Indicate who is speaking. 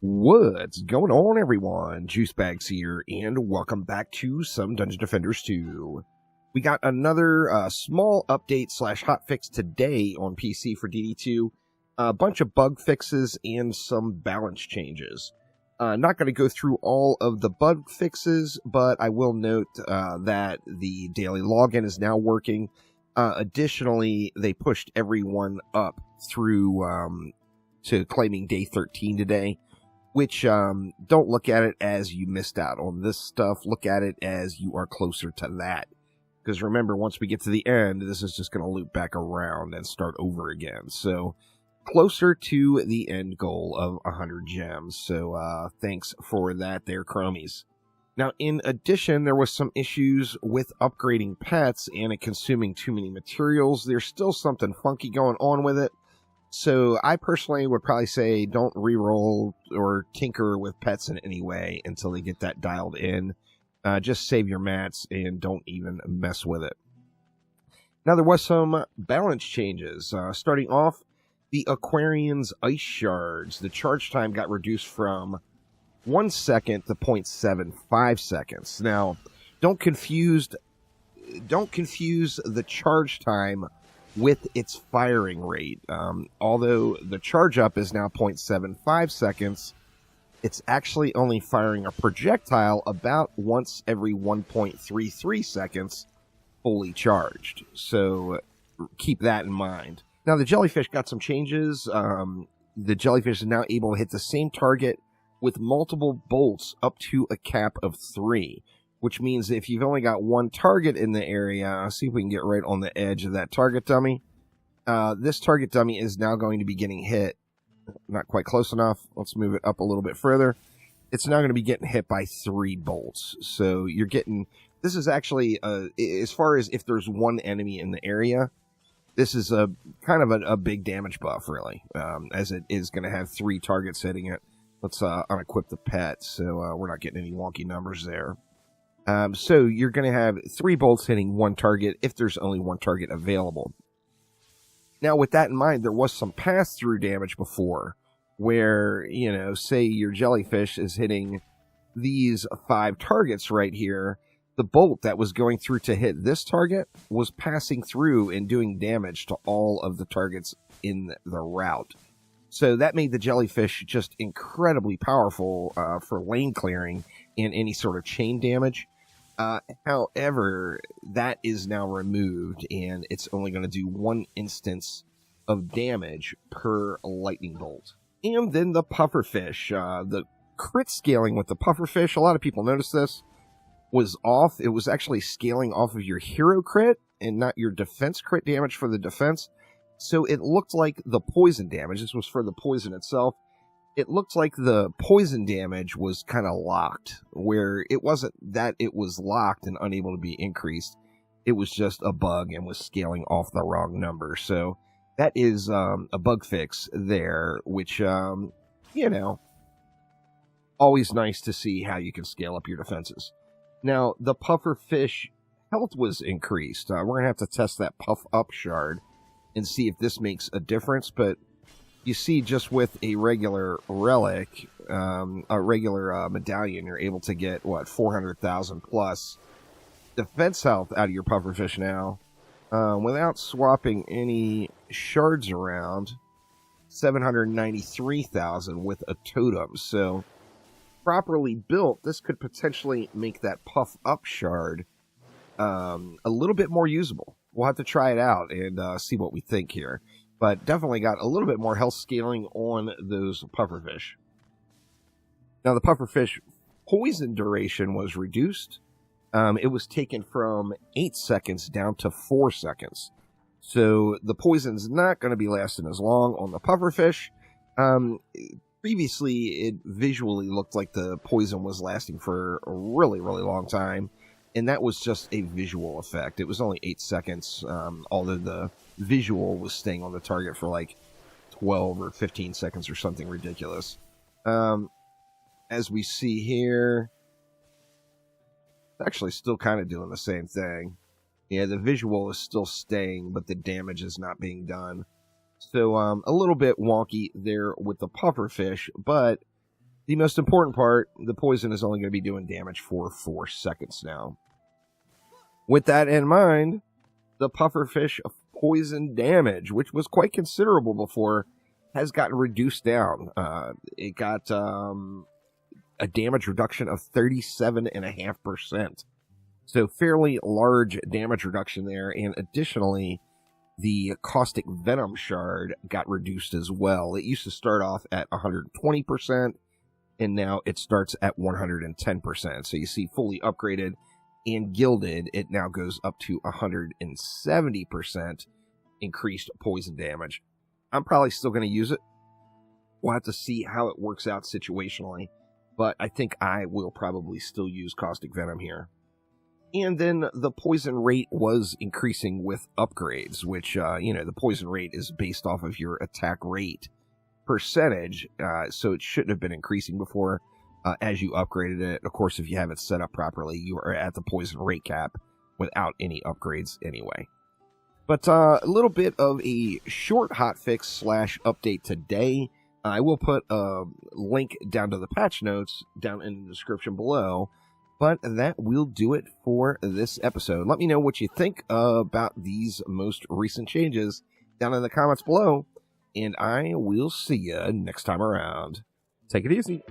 Speaker 1: What's going on, everyone? Juicebags here, and welcome back to some Dungeon Defenders 2. We got another small update slash hotfix today on PC for DD2. A bunch of bug fixes and some balance changes. Not going to go through all of the bug fixes, but I will note that the daily login is now working. Additionally, they pushed everyone up through to claiming day 13 today. Which, don't look at it as you missed out on this stuff. Look at it as you are closer to that. Because remember, once we get to the end, this is just going to loop back around and start over again. So, closer to the end goal of 100 gems. So, thanks for that there, chromies. Now, in addition, there was some issues with upgrading pets and it consuming too many materials. There's still something funky going on with it. So I personally would probably say don't reroll or tinker with pets in any way until they get that dialed in. Just save your mats and don't even mess with it. Now there was some balance changes. Starting off, the Aquarium's ice shards. The charge time got reduced from 1 second to 0.75 seconds. Now, don't confuse the charge time with its firing rate. Although the charge up is now 0.75 seconds, it's actually only firing a projectile about once every 1.33 seconds fully charged. So keep that in mind. Now the Jellyfish got some changes. The Jellyfish is now able to hit the same target with multiple bolts up to a cap of 3. Which means if you've only got one target in the area, see if we can get right on the edge of that target dummy. This target dummy is now going to be getting hit. Not quite close enough. Let's move it up a little bit further. It's now going to be getting hit by 3 bolts. So you're getting... This is actually, as far as if there's one enemy in the area, this is a kind of a big damage buff, really. As it is going to have 3 targets hitting it. Let's unequip the pet, so we're not getting any wonky numbers there. So you're going to have 3 bolts hitting 1 target if there's only 1 target available. Now, with that in mind, there was some pass-through damage before, where, you know, say your Jellyfish is hitting these 5 targets right here. The bolt that was going through to hit this target was passing through and doing damage to all of the targets in the route. So that made the Jellyfish just incredibly powerful for lane clearing and any sort of chain damage. However, that is now removed, and it's only going to do 1 instance of damage per lightning bolt. And then the pufferfish. The crit scaling with the pufferfish, a lot of people noticed this, was off. It was actually scaling off of your hero crit and not your defense crit damage for the defense. So it looked like the poison damage, this was for the poison itself, it looked like the poison damage was kind of locked, where it wasn't that it was locked and unable to be increased. It was just a bug and was scaling off the wrong number. So that is a bug fix there, which, you know, always nice to see how you can scale up your defenses. Now, the pufferfish health was increased. We're going to have to test that puff up shard and see if this makes a difference, but you see just with a regular relic, a regular medallion, you're able to get, 400,000 plus defense health out of your pufferfish now, without swapping any shards around, 793,000 with a totem. So, properly built, this could potentially make that puff up shard a little bit more usable. We'll have to try it out and see what we think here. But definitely got a little bit more health scaling on those pufferfish. Now, the pufferfish poison duration was reduced. It was taken from 8 seconds down to 4 seconds. So the poison's not going to be lasting as long on the pufferfish. Previously, it visually looked like the poison was lasting for a really, really long time. And that was just a visual effect. It was only 8 seconds, although the visual was staying on the target for like 12 or 15 seconds or something ridiculous. As we see here, it's actually still kind of doing the same thing. Yeah, the visual is still staying, but the damage is not being done. So a little bit wonky there with the pufferfish, but the most important part, the poison is only going to be doing damage for 4 seconds now. With that in mind, the pufferfish poison damage, which was quite considerable before, has gotten reduced down. It got a damage reduction of 37.5%. So fairly large damage reduction there. And additionally, the caustic venom shard got reduced as well. It used to start off at 120%, and now it starts at 110%. So you see fully upgraded and gilded, it now goes up to 170% increased poison damage. I'm probably still going to use it. We'll have to see how it works out situationally, but I think I will probably still use caustic venom here. And then the poison rate was increasing with upgrades, which, the poison rate is based off of your attack rate percentage, so it shouldn't have been increasing before as you upgraded it. Of course, if you have it set up properly, you are at the poison rate cap without any upgrades anyway. But a little bit of a short hotfix / update today. I will put a link down to the patch notes down in the description below. But that will do it for this episode. Let me know what you think about these most recent changes down in the comments below. And I will see you next time around. Take it easy.